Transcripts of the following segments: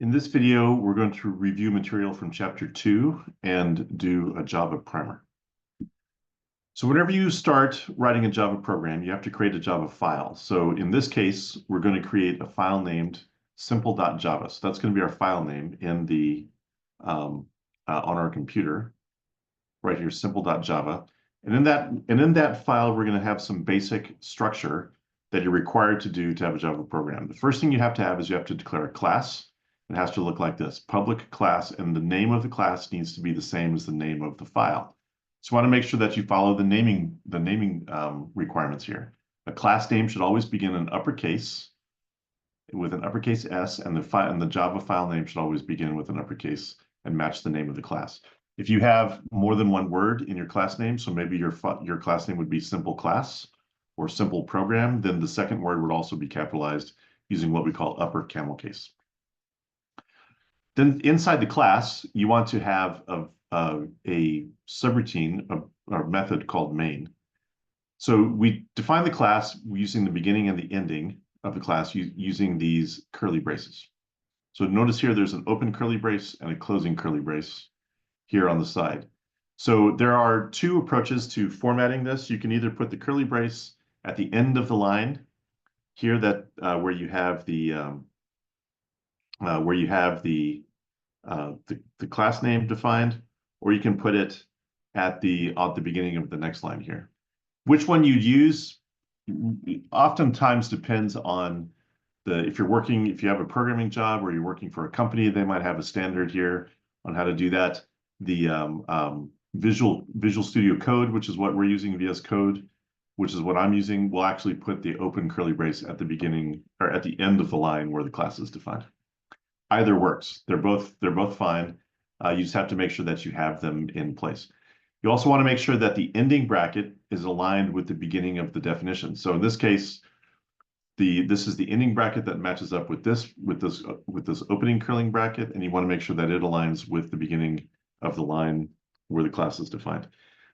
In this video, we're going to review material from Chapter 2 and do a Java primer. So whenever you start writing a Java program, you have to create a Java file. So in this case, we're going to create a file named simple.java. So that's going to be our file name in the on our computer, right here, simple.java. And in that file, we're going to have some basic structure that you're required to do to have a Java program. The first thing you have to have is you have to declare a class. It has to look like this: public class, and the name of the class needs to be the same as the name of the file. So you want to make sure that you follow the naming requirements here. A class name should always begin in uppercase with an uppercase S, and the Java file name should always begin with an uppercase and match the name of the class. If you have more than one word in your class name, so maybe your class name would be simple class or simple program, then the second word would also be capitalized using what we call upper camel case. Then inside the class, you want to have a subroutine, a method called main. So we define the class using the beginning and the ending of the class using these curly braces. So notice here there's an open curly brace and a closing curly brace here on the side. So there are two approaches to formatting this. You can either put the curly brace at the end of the line here, that where you have the class name defined, or you can put it at the beginning of the next line here. Which one you'd use oftentimes depends on if you have a programming job or you're working for a company, they might have a standard here on how to do that. The Visual Studio Code, which is what we're using, VS Code, which is what I'm using, will actually put the open curly brace at the beginning or at the end of the line where the class is defined. Either works. They're both fine. You just have to make sure that you have them in place. You also want to make sure that the ending bracket is aligned with the beginning of the definition. So in this case, this is the ending bracket that matches up with this opening curling bracket, and you want to make sure that it aligns with the beginning of the line where the class is defined.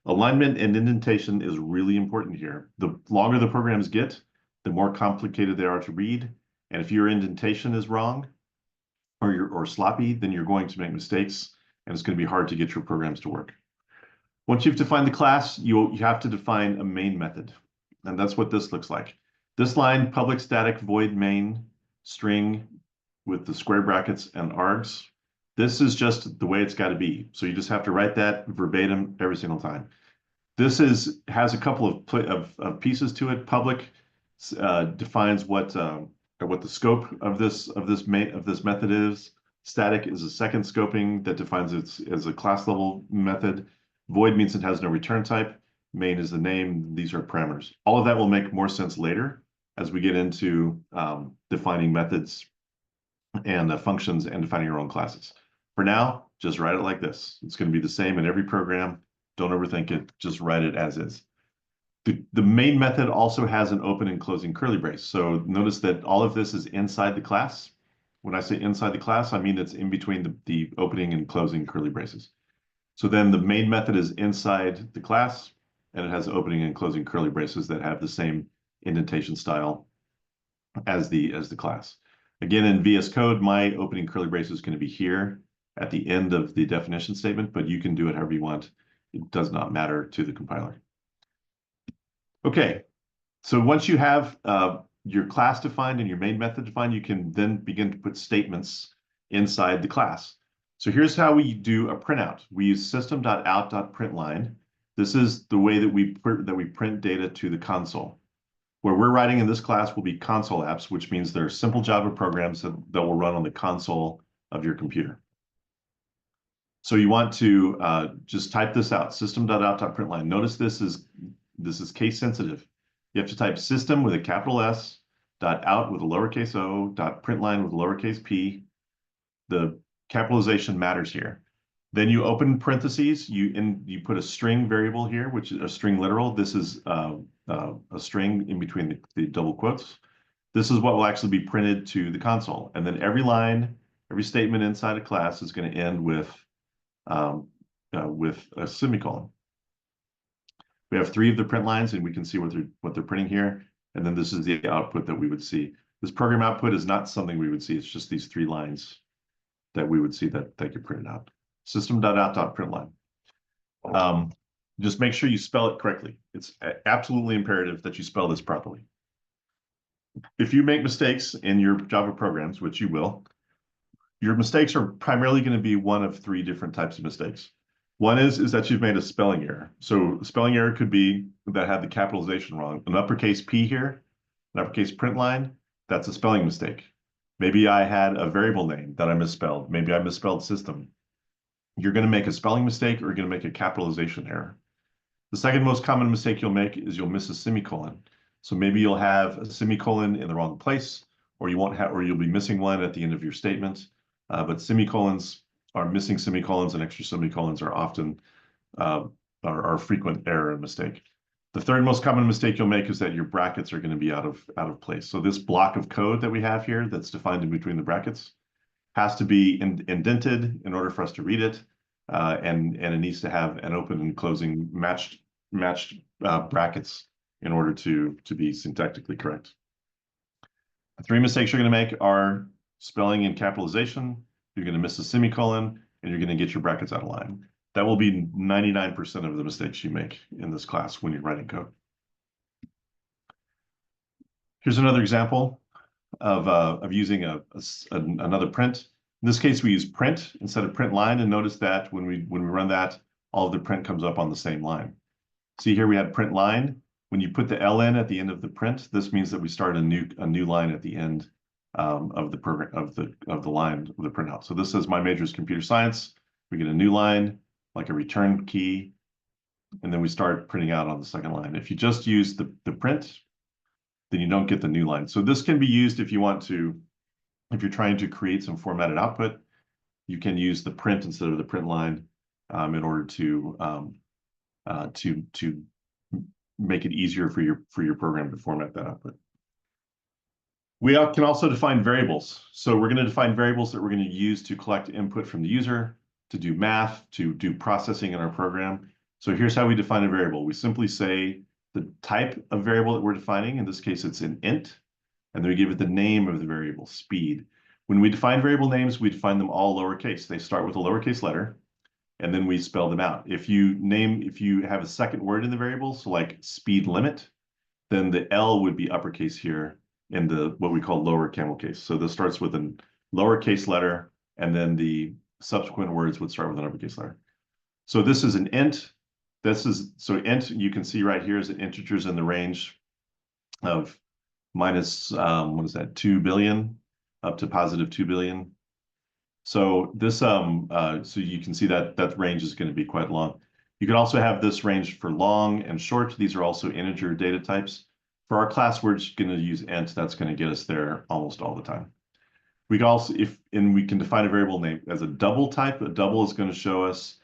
Alignment and indentation is really important here. The longer the programs get, the more complicated they are to read. And if your indentation is wrong or sloppy, then you're going to make mistakes, and it's going to be hard to get your programs to work. Once you've defined the class, you have to define a main method, and that's what this looks like. This line, public static void main string with the square brackets and args, this is just the way it's got to be. So you just have to write that verbatim every single time. This has a couple of pieces to it. Public defines what the scope of this method is. Static is a second scoping that defines it as a class level method. Void means it has no return type. Main is the name. These are parameters. All of that will make more sense later as we get into defining methods and functions and defining your own classes. For now, just write it like this. It's going to be the same in every program. Don't overthink it. Just write it as is. The main method also has an open and closing curly brace. So notice that all of this is inside the class. When I say inside the class, I mean it's in between the opening and closing curly braces. So then the main method is inside the class, and it has opening and closing curly braces that have the same indentation style as the class. Again, in VS Code, my opening curly brace is going to be here at the end of the definition statement, but you can do it however you want. It does not matter to the compiler. Okay, so once you have your class defined and your main method defined, you can then begin to put statements inside the class. So here's how we do a printout. We use system.out.println. This is the way that we print data to the console. Where we're writing in this class will be console apps, which means they're simple Java programs that will run on the console of your computer. So you want to just type this out, system.out.println. Notice this is case sensitive. You have to type system with a capital S, .out with a lowercase o, .println with a lowercase p. The capitalization matters here. Then you open parentheses, you put a string variable here, which is a string literal. This is a string in between the double quotes. This is what will actually be printed to the console. And then every line, every statement inside a class is going to end with a semicolon. We have 3 of the print lines, and we can see what they're printing here. And then this is the output that we would see. This program output is not something we would see. It's just these 3 lines that we would see that get printed out. System.out.println. Just make sure you spell it correctly. It's absolutely imperative that you spell this properly. If you make mistakes in your Java programs, which you will, your mistakes are primarily going to be one of three different types of mistakes. One is that you've made a spelling error. So a spelling error could be that had the capitalization wrong. An uppercase P here, an uppercase print line, that's a spelling mistake. Maybe I had a variable name that I misspelled. Maybe I misspelled system. You're going to make a spelling mistake or you're going to make a capitalization error. The second most common mistake you'll make is you'll miss a semicolon. So maybe you'll have a semicolon in the wrong place, or you won't have, or you'll be missing one at the end of your statement. But semicolons are missing semicolons, and extra semicolons are often are a frequent error and mistake. The third most common mistake you'll make is that your brackets are going to be out of place. So this block of code that we have here that's defined in between the brackets has to be indented in order for us to read it, and it needs to have an open and closing matched brackets in order to be syntactically correct. The three mistakes you're going to make are spelling and capitalization, you're going to miss a semicolon, and you're going to get your brackets out of line. That will be 99% of the mistakes you make in this class when you're writing code. Here's another example of using another print. In this case, we use print instead of print line, and notice that when we run that, all of the print comes up on the same line. See here we had print line. When you put the ln at the end of the print, this means that we start a new line at the end of the program of the line of the printout. So this says my major is computer science. We get a new line, like a return key, and then we start printing out on the second line. If you just use the print, then you don't get the new line. So this can be used if you want to, if you're trying to create some formatted output, you can use the print instead of the print line in order to make it easier for your program to format that output. We can also define variables. So we're going to define variables that we're going to use to collect input from the user, to do math, to do processing in our program. So here's how we define a variable. We simply say the type of variable that we're defining. In this case, it's an int. And then we give it the name of the variable, speed. When we define variable names, we define them all lowercase. They start with a lowercase letter, and then we spell them out. If you have a second word in the variable, so like speed limit, then the L would be uppercase here in the what we call lower camel case. So this starts with a lowercase letter, and then the subsequent words would start with an uppercase letter. So this is an int. So int, you can see right here is an integers in the range of minus, what is that, 2 billion up to positive 2 billion. So this, so you can see that range is going to be quite long. You can also have this range for long and short. These are also integer data types. For our class, we're just going to use int. That's going to get us there almost all the time. We can also, we can define a variable name as a double type. A double is going to show us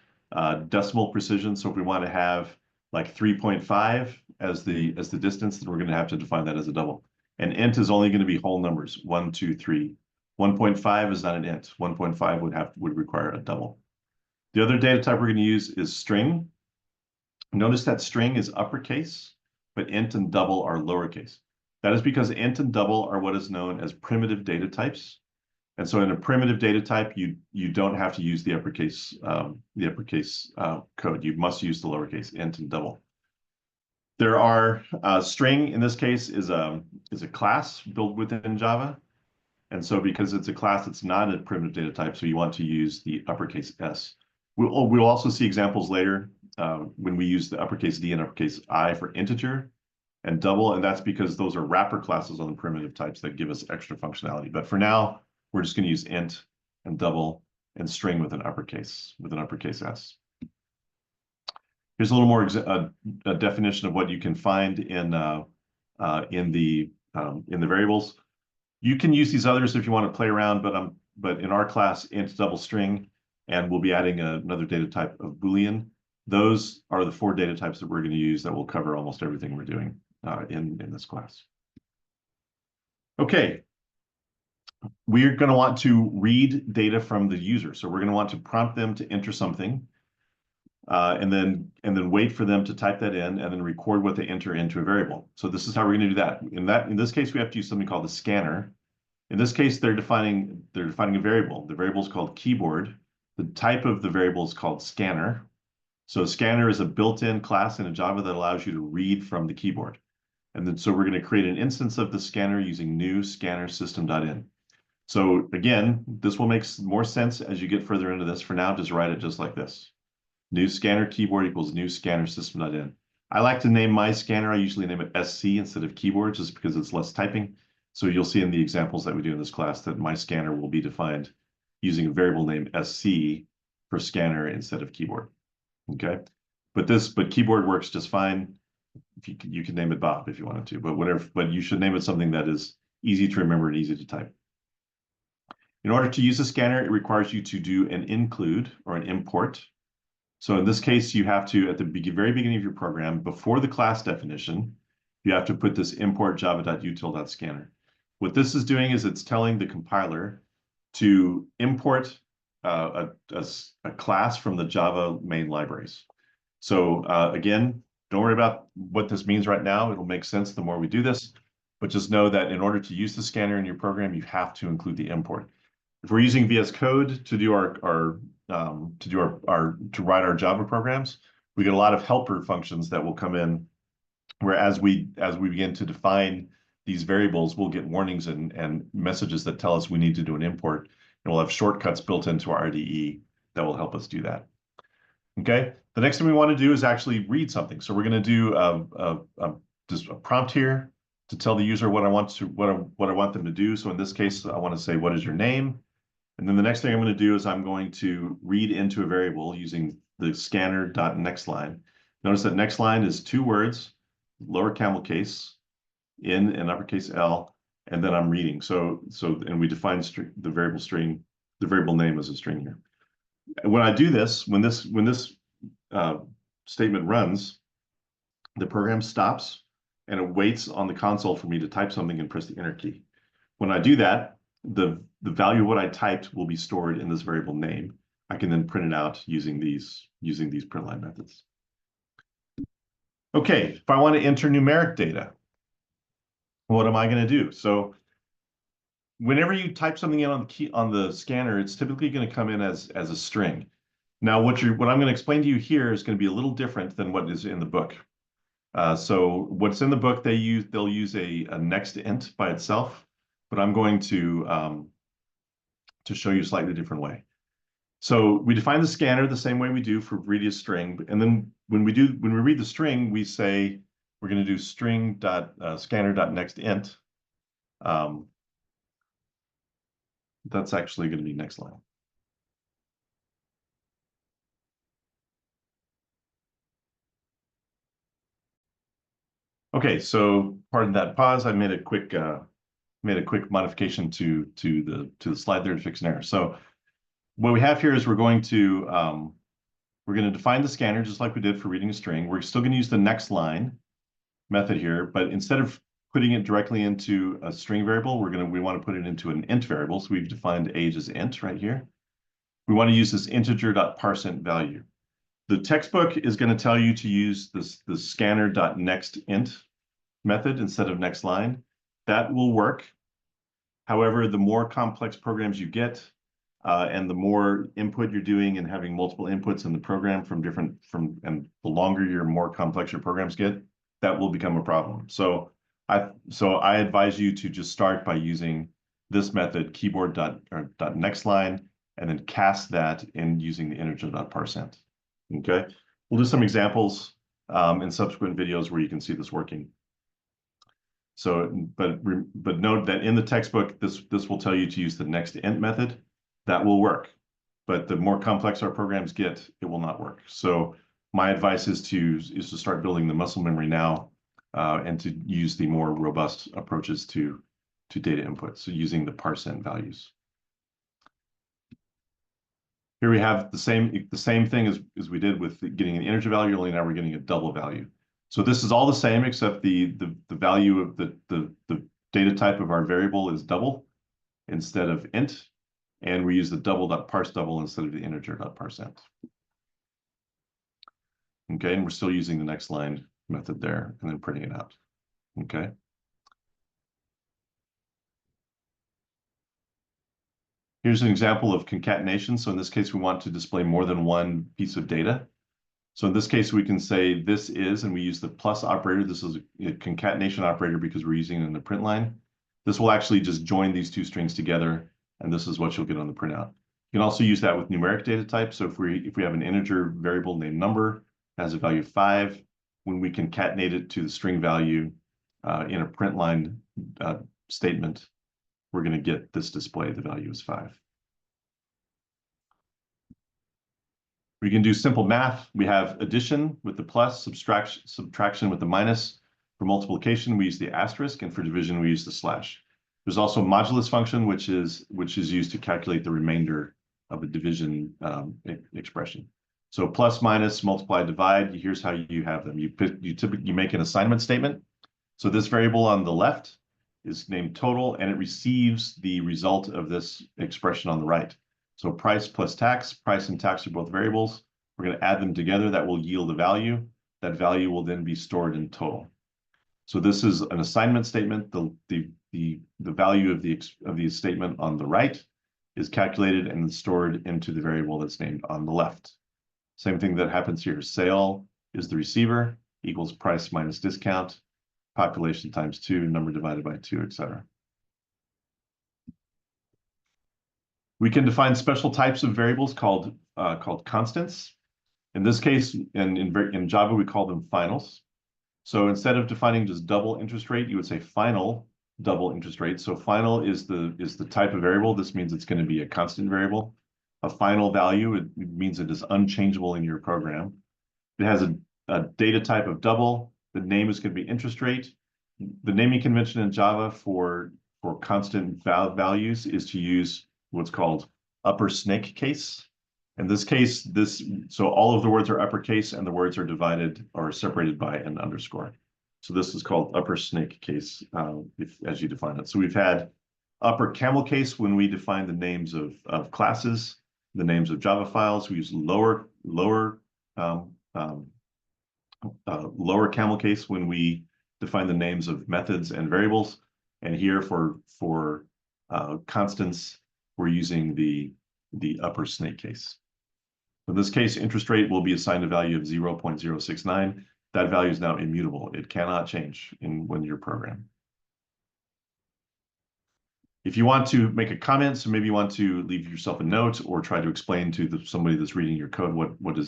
decimal precision. So if we want to have like 3.5 as the distance, then we're going to have to define that as a double. And int is only going to be whole numbers, 1, 2, 3. 1.5 is not an int. 1.5 would require a double. The other data type we're going to use is string. Notice that string is uppercase, but int and double are lowercase. That is because int and double are what is known as primitive data types. And so in a primitive data type, you don't have to use the uppercase code. You must use the lowercase int and double. There are string in this case is a class built within Java. And so because it's a class, it's not a primitive data type, so you want to use the uppercase S. We'll also see examples later when we use the uppercase D and uppercase I for integer and double, and that's because those are wrapper classes on the primitive types that give us extra functionality. But for now, we're just going to use int and double and string with an uppercase S. Here's a little more a definition of what you can find in the variables. You can use these others if you want to play around, but in our class, int double string, and we'll be adding another data type of Boolean. Those are the 4 data types that we're going to use that will cover almost everything we're doing in this class. Okay, we're going to want to read data from the user. So we're going to want to prompt them to enter something, and then wait for them to type that in, and then record what they enter into a variable. So this is how we're going to do that. In this case, we have to use something called the scanner. In this case, they're defining a variable. The variable is called keyboard. The type of the variable is called scanner. So a scanner is a built-in class in a Java that allows you to read from the keyboard. And then so we're going to create an instance of the scanner using new scanner system.in. So again, this will make more sense as you get further into this. For now, just write it just like this. New scanner keyboard equals new scanner system.in. I like to name my scanner. I usually name it SC instead of keyboard just because it's less typing. So you'll see in the examples that we do in this class that my scanner will be defined using a variable name SC for scanner instead of keyboard. Okay, but keyboard works just fine. If you can name it Bob if you wanted to, but you should name it something that is easy to remember and easy to type. In order to use a scanner, it requires you to do an include or an import. So in this case, you have to, at the very beginning of your program, before the class definition, you have to put this import java.util.scanner. What this is doing is it's telling the compiler to import a class from the Java main libraries. So again, don't worry about what this means right now. It'll make sense the more we do this, but just know that in order to use the scanner in your program, you have to include the import. If we're using VS Code to do to write our Java programs, we get a lot of helper functions that will come in, where as we begin to define these variables, we'll get warnings and messages that tell us we need to do an import, and we'll have shortcuts built into our IDE that will help us do that. Okay, the next thing we want to do is actually read something. So we're going to do just a prompt here to tell the user what I want them to do. So in this case, I want to say, what is your name? And then the next thing I'm going to do is I'm going to read into a variable using the scanner.nextLine. Notice that nextLine is 2 words, lower camel case, in and uppercase L, and then I'm reading. And we define the variable name as a string here. And when I do this, when this statement runs, the program stops and it waits on the console for me to type something and press the enter key. When I do that, the value of what I typed will be stored in this variable name. I can then print it out using these print line methods. Okay, if I want to enter numeric data, what am I going to do? So whenever you type something in on the scanner, it's typically going to come in as a string. Now, what I'm going to explain to you here is going to be a little different than what is in the book. So what's in the book, they'll use a next int by itself, but I'm going to show you a slightly different way. So we define the scanner the same way we do for reading a string, and then when we read the string, we say we're going to do string.scanner.nextInt. That's actually going to be next line. Okay, so pardon that pause. I made a quick modification to the slide there to fix an error. So what we have here is we're going to define the scanner just like we did for reading a string. We're still going to use the next line method here, but instead of putting it directly into a string variable, we want to put it into an int variable. So we've defined age as int right here. We want to use this integer.parseInt value. The textbook is going to tell you to use the scanner.nextInt method instead of next line. That will work. However, the more complex programs you get, and the more input you're doing and having multiple inputs in the program and the longer your more complex your programs get, that will become a problem. So I advise you to just start by using this method, keyboard.nextLine, and then cast that in using the integer.parseInt. Okay, we'll do some examples in subsequent videos where you can see this working. So, but note that in the textbook, this will tell you to use the nextInt method. That will work, but the more complex our programs get, it will not work. So my advice is to start building the muscle memory now, and to use the more robust approaches to data input. So using the parseInt values. Here we have the same thing as we did with getting an integer value, only now we're getting a double value. So this is all the same, except the value of the data type of our variable is double instead of int, and we use the double.parseDouble instead of the integer.parseInt. Okay, and we're still using the next line method there and then printing it out. Okay. Here's an example of concatenation. So in this case, we want to display more than one piece of data. So in this case, we can say this is, and we use the plus operator. This is a concatenation operator because we're using it in the print line. This will actually just join these two strings together, and this is what you'll get on the printout. You can also use that with numeric data types. So if we have an integer variable named number, has a value of 5, when we concatenate it to the string value in a print line statement, we're going to get this display. The value is 5. We can do simple math. We have addition with the plus, subtraction with the minus. For multiplication, we use the asterisk, and for division, we use the slash. There's also a modulus function, which is used to calculate the remainder of a division expression. So plus, minus, multiply, divide. Here's how you have them. You make an assignment statement. So this variable on the left is named total, and it receives the result of this expression on the right. So price plus tax, price and tax are both variables. We're going to add them together. That will yield a value. That value will then be stored in total. So this is an assignment statement. The value of the statement on the right is calculated and stored into the variable that's named on the left. Same thing that happens here. Sale is the receiver, equals price minus discount, population times 2, number divided by 2, etc. We can define special types of variables called constants. In this case, in Java, we call them finals. So instead of defining just double interest rate, you would say final double interest rate. So final is the type of variable. This means it's going to be a constant variable. A final value, it means it is unchangeable in your program. It has a data type of double. The name is going to be interest rate. The naming convention in Java for constant values is to use what's called upper snake case. In this case, so all of the words are uppercase and the words are divided or separated by an underscore. So this is called upper snake case as you define it. So we've had upper camel case when we define the names of classes, the names of Java files. We use lower camel case when we define the names of methods and variables. And here for constants, we're using the upper snake case. In this case, interest rate will be assigned a value of 0.069. That value is now immutable. It cannot change when you're programmed. If you want to make a comment, so maybe you want to leave yourself a note or try to explain to somebody that's reading your code what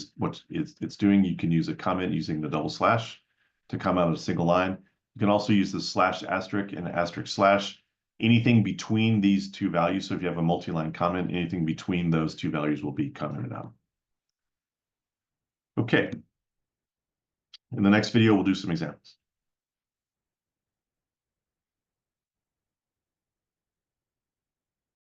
it's doing, you can use a comment using the double slash to come out of a single line. You can also use the slash asterisk and asterisk slash. Anything between these two values, so if you have a multi-line comment, anything between those two values will be commented out. Okay. In the next video, we'll do some examples.